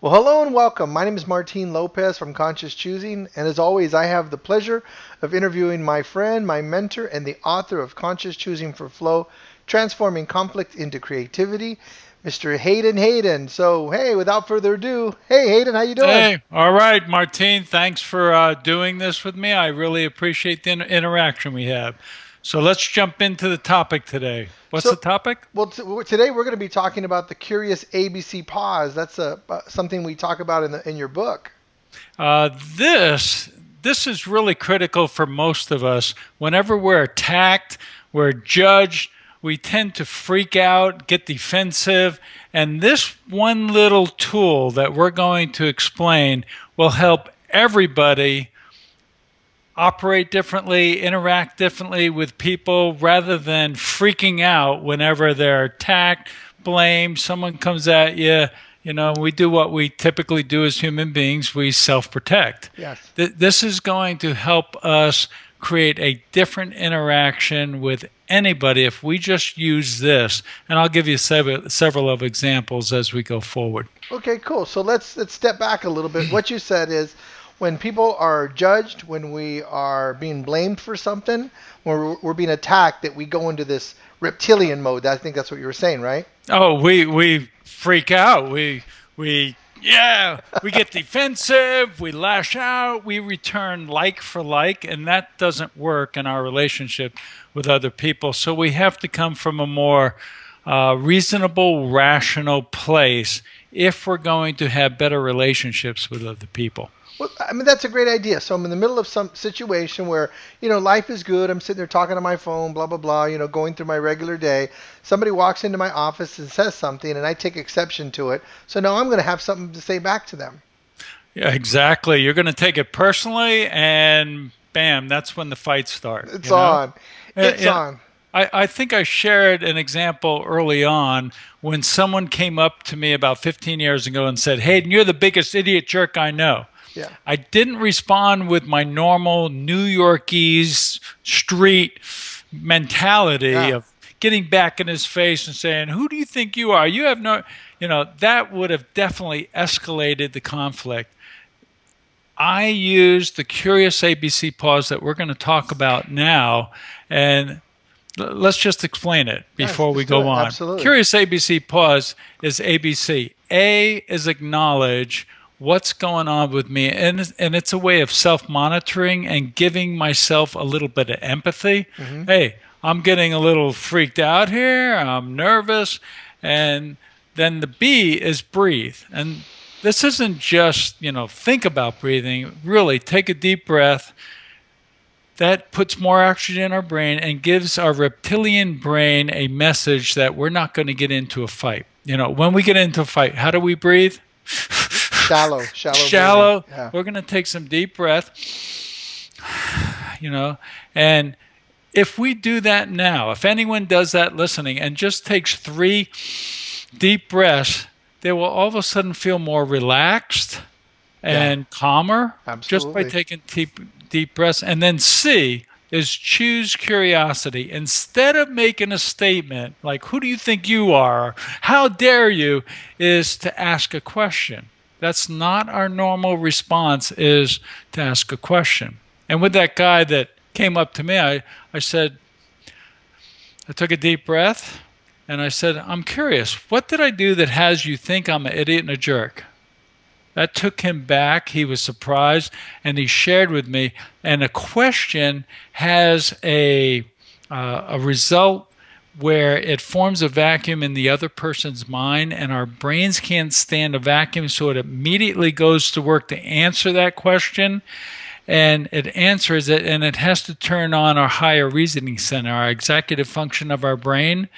Well, hello and welcome. My name is Martin Lopez from Conscious Choosing, and as always, I have the pleasure of interviewing my friend, my mentor, and the author of Conscious Choosing for Flow, Transforming Conflict into Creativity, Mr. Hayden. So, hey, without further ado, hey Hayden, how you doing? Hey, all right, Martine. Thanks for doing this with me. I really appreciate the interaction we have. So let's jump into the topic today. What's the So, topic? well, today we're going to be talking about the curious ABC pause. That's something we talk about in your book. Uh, this this is really critical for most of us. Whenever we're attacked, we're judged, we tend to freak out, get defensive, and this one little tool that we're going to explain will help everybody operate differently, interact differently with people rather than freaking out whenever they're attacked, blamed, someone comes at you. You know, we do what we typically do as human beings, we self protect. Yes. This is going to help us create a different interaction with anybody if we just use this. And I'll give you several of examples as we go forward. Okay, cool. So let's step back a little bit. What you said is when people are judged, when we are being blamed for something, when we're being attacked, that we go into this reptilian mode. I think that's what you were saying, right? Oh, we freak out. We get defensive, we lash out, we return like for like, and that doesn't work in our relationship with other people. So we have to come from a more reasonable, rational place if we're going to have better relationships with other people. Well, I mean that's a great idea. So I'm in the middle of some situation where life is good. I'm sitting there talking on my phone, blah blah blah. Going through my regular day. Somebody walks into my office and says something, and I take exception to it. So now I'm going to have something to say back to them. Yeah, exactly. You're going to take it personally, and bam, that's when the fights start, It's you know? on. It's Yeah, on. I think I shared an example early on when someone came up to me about 15 years ago and said, Hayden, you're the biggest idiot jerk I know. Yeah. I didn't respond with my normal New Yorkese street mentality Yeah. of getting back in his face and saying, who do you think you are? You have no, that would have definitely escalated the conflict. I used the curious ABC pause that we're going to talk about now, and let's just explain it Yes. before we Let's do go it. on. Absolutely. Curious ABC pause is ABC. A is acknowledge what's going on with me, and it's a way of self-monitoring and giving myself a little bit of empathy. Hmm. Hey, I'm getting a little freaked out here. I'm nervous, and then the B is breathe. And this isn't just, think about breathing. Really take a deep breath. That puts more oxygen in our brain and gives our reptilian brain a message that we're not going to get into a fight. When we get into a fight, how do we breathe? Shallow breathing. Shallow. Yeah. We're going to take some deep breath, and if we do that now, if anyone does that listening and just takes 3 deep breaths, they will all of a sudden feel more relaxed Yeah. and calmer just by Absolutely. taking deep breaths. And then C is choose curiosity. Instead of making a statement like, who do you think you are? Or, how dare you? Is to ask a question. That's not our normal response, is to ask a question. And with that guy that came up to me, I said, I took a deep breath and I said, I'm curious, what did I do that has you think I'm an idiot and a jerk? That took him back. He was surprised, and he shared with me. And a question has a result where it forms a vacuum in the other person's mind, and our brains can't stand a vacuum, so it immediately goes to work to answer that question, and it answers it, and it has to turn on our higher reasoning center, our executive function of our brain.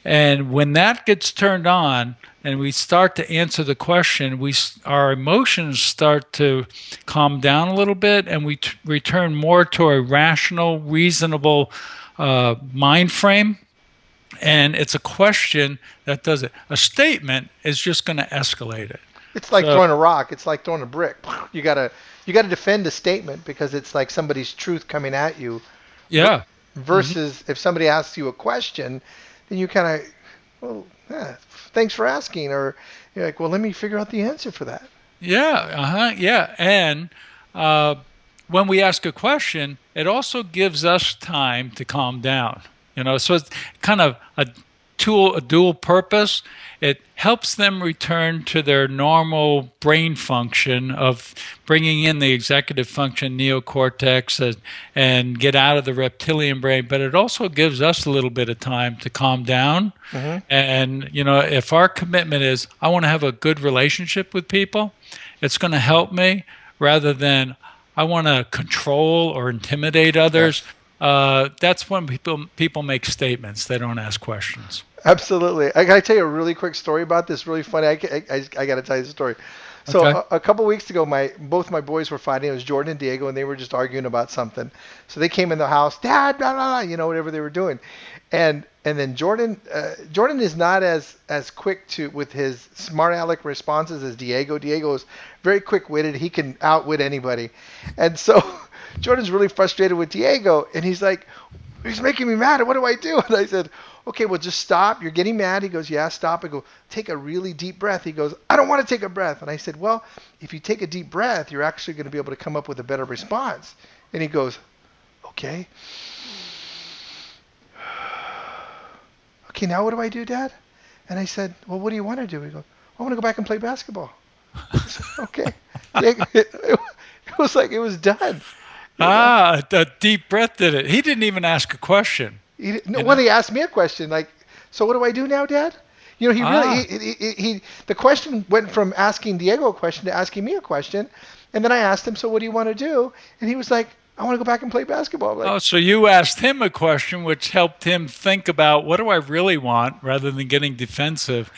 And when that gets turned on and we start to answer the question, our emotions start to calm down a little bit, and we return more to a rational, reasonable mind frame. And it's a question that does it. A statement is just going to escalate it. It's like So, throwing a rock. It's like throwing a brick. You gotta defend a statement because it's like somebody's truth coming at you. yeah. Hmm. Versus if somebody asks you a question, then you kind of, well, Yeah, thanks for asking. Or you're like, well, let me figure out the answer for that. Yeah. And uh, when we ask a question, it also gives us time to calm down. So it's kind of a dual purpose. It helps them return to their normal brain function of bringing in the executive function, neocortex, and get out of the reptilian brain. But it also gives us a little bit of time to calm down. Hmm. And, if our commitment is, I want to have a good relationship with people, it's going to help me rather than I want to control or intimidate others. Yes. That's when people make statements. They don't ask questions. Absolutely. I gotta tell you a really quick story about this. Really funny. I gotta tell you the story. So Okay. a couple weeks ago, both my boys were fighting. It was Jordan and Diego, and they were just arguing about something. So they came in the house, Dad, blah blah blah, whatever they were doing, and then Jordan is not as quick to with his smart aleck responses as Diego. Diego is very quick witted. He can outwit anybody, and so Jordan's really frustrated with Diego, and he's making me mad. What do I do? And I said, okay, well, just stop. You're getting mad. He goes, yeah, stop. I go, take a really deep breath. He goes, I don't want to take a breath. And I said, well, if you take a deep breath, you're actually going to be able to come up with a better response. And he goes, okay. Okay, now what do I do, Dad? And I said, well, what do you want to do? He goes, I want to go back and play basketball. I said, okay. It was like it was done. A deep breath did it. He didn't even ask a question. No, You well, know? he asked me a question like, so what do I do now, Dad? He really, Ah, the question went from asking Diego a question to asking me a question. And then I asked him, so what do you want to do? And he was like, I want to go back and play basketball. I'm like, oh, so you asked him a question which helped him think about what do I really want rather than getting defensive.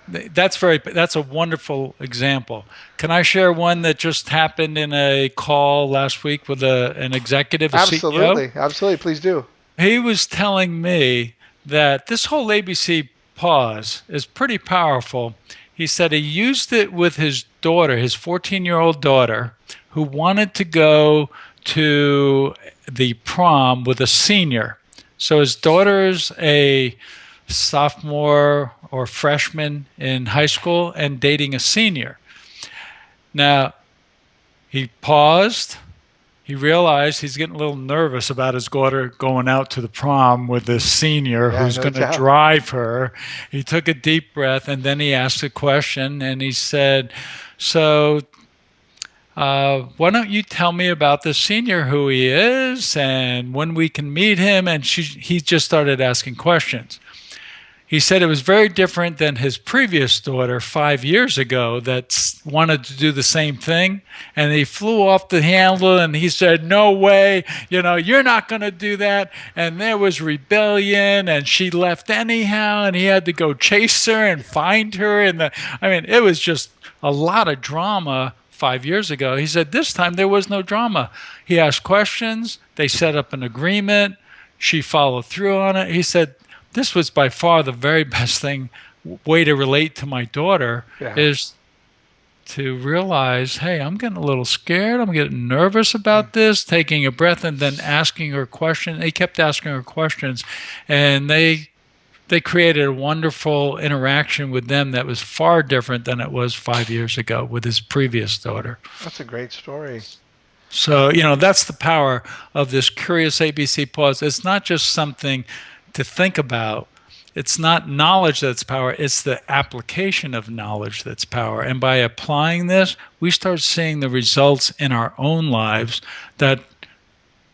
That's a wonderful example. Can I share one that just happened in a call last week with an executive, a CEO? absolutely, absolutely, please do. He was telling me that this whole ABC pause is pretty powerful. He said he used it with his daughter, his 14-year-old daughter, who wanted to go to the prom with a senior. So his daughter's a sophomore or freshman in high school and dating a senior. Now, he paused. He realized he's getting a little nervous about his daughter going out to the prom with this senior Yeah, who's no going to doubt. drive her. He took a deep breath and then he asked a question and he said, so, why don't you tell me about the senior, who he is and when we can meet him? And he just started asking questions. He said it was very different than his previous daughter 5 years ago that wanted to do the same thing. And he flew off the handle and he said, no way, you're not going to do that. And there was rebellion and she left anyhow. And he had to go chase her and find her. It was just a lot of drama 5 years ago. He said this time there was no drama. He asked questions. They set up an agreement. She followed through on it. He said, this was by far the very best way to relate to my daughter Yeah. is to realize, hey, I'm getting a little scared. I'm getting nervous about this, taking a breath and then asking her questions. They kept asking her questions and they created a wonderful interaction with them that was far different than it was 5 years ago with his previous daughter. That's a great story. So, that's the power of this curious ABC pause. It's not just something to think about. It's not knowledge that's power, it's the application of knowledge that's power. And by applying this, we start seeing the results in our own lives that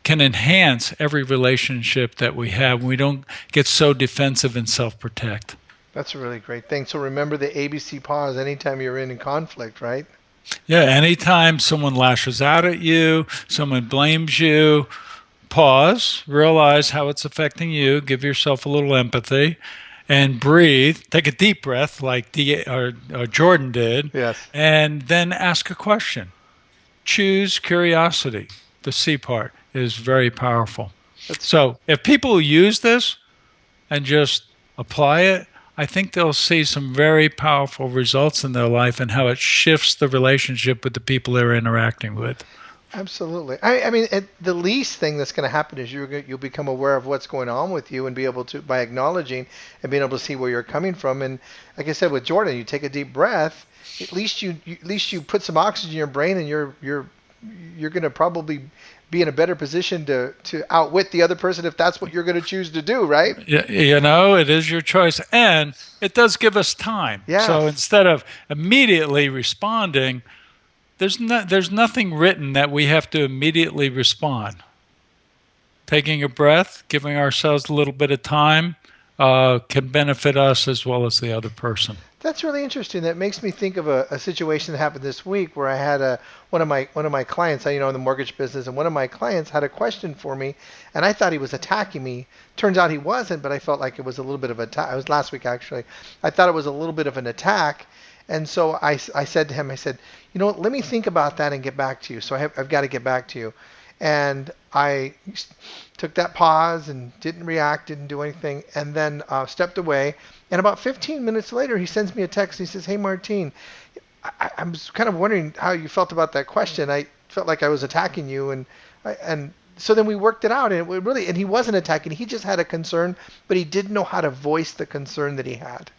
can enhance every relationship that we have. We don't get so defensive and self-protect. That's a really great thing. So remember the ABC pause anytime you're in conflict, right? Yeah, anytime someone lashes out at you, someone blames you, pause, realize how it's affecting you, give yourself a little empathy, and breathe. Take a deep breath, like Jordan did, Yes. and then ask a question. Choose curiosity. The C part is very powerful. That's So, if people use this and just apply it, I think they'll see some very powerful results in their life and how it shifts the relationship with the people they're interacting with. Absolutely. I mean, the least thing that's going to happen is you'll become aware of what's going on with you and be able to, by acknowledging and being able to see where you're coming from. And like I said with Jordan, you take a deep breath. At least you put some oxygen in your brain, and you're going to probably be in a better position to outwit the other person if that's what you're going to choose to do, right? It is your choice, and it does give us time. So Yes. instead of immediately responding, there's nothing written that we have to immediately respond. Taking a breath, giving ourselves a little bit of time, can benefit us as well as the other person. That's really interesting. That makes me think of a situation that happened this week where I had one of my clients, in the mortgage business, and one of my clients had a question for me, and I thought he was attacking me. Turns out he wasn't, but I felt like it was a little bit of an attack. It was last week actually. I thought it was a little bit of an attack, and so I said to him, I said, you know what, let me think about that and get back to you. So I've got to get back to you, and I took that pause and didn't react, didn't do anything, and then stepped away. And about 15 minutes later, he sends me a text. And he says, "Hey, Martine, I was kind of wondering how you felt about that question. I felt like I was attacking you, and so then we worked it out, and and he wasn't attacking. He just had a concern, but he didn't know how to voice the concern that he had."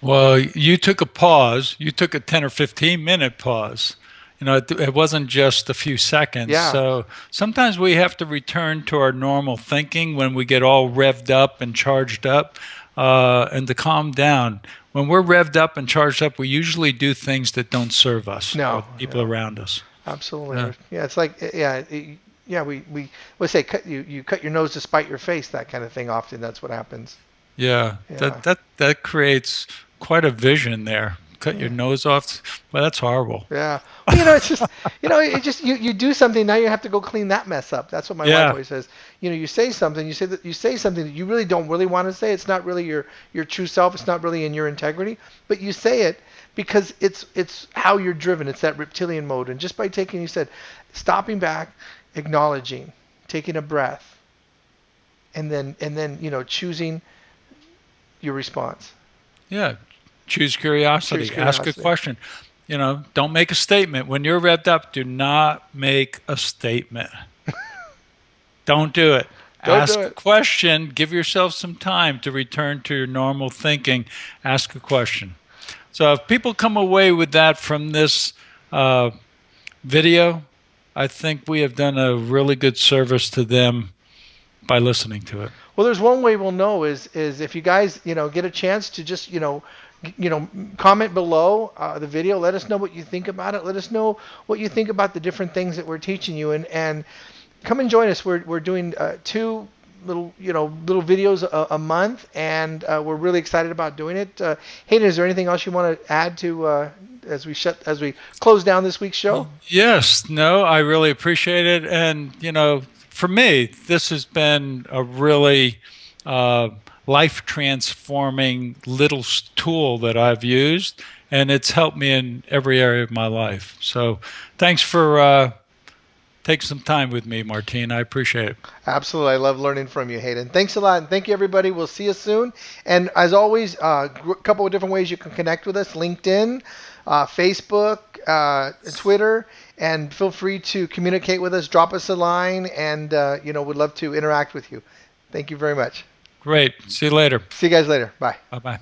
Well, you took a pause. You took a 10 or 15-minute pause. It wasn't just a few seconds. Yeah. So sometimes we have to return to our normal thinking when we get all revved up and charged up, and to calm down. When we're revved up and charged up, we usually do things that don't serve us or No. the people around us. Absolutely. Yeah. Yeah. It's like we say you cut your nose to spite your face. That kind of thing. Often that's what happens. Yeah, Yeah. that creates quite a vision there. Cut your nose off. Well, that's horrible. Yeah. Well, it's just, you do something, now you have to go clean that mess up. That's what my wife Yeah, always says. You say something, you say something that you really don't really want to say. It's not really your true self. It's not really in your integrity, but you say it because it's how you're driven. It's that reptilian mode. And just by taking, you said, stopping back, acknowledging, taking a breath, and then choosing your response. yeah. Choose curiosity. Choose Ask a curiosity. question. Don't make a statement. When you're revved up, do not make a statement. Don't do it. Don't do Ask a it. question. Give yourself some time to return to your normal thinking. Ask a question. So if people come away with that from this video, I think we have done a really good service to them by listening to it. Well, there's one way we'll know is if you guys get a chance to just comment below the video. Let us know what you think about it. Let us know what you think about the different things that we're teaching you, and come and join us. We're doing two little videos a month, and we're really excited about doing it. Hayden, is there anything else you want to add to as we close down this week's show? Yes, no, I really appreciate it, and for me, this has been a really life transforming little tool that I've used, and it's helped me in every area of my life. So thanks for taking some time with me, Martine. I appreciate it. Absolutely. I love learning from you, Hayden. Thanks a lot, and thank you, everybody. We'll see you soon. And as always, a couple of different ways you can connect with us: LinkedIn, Facebook, Twitter, and feel free to communicate with us. Drop us a line, and we'd love to interact with you. Thank you very much. Great. See you later. See you guys later. Bye. Bye-bye.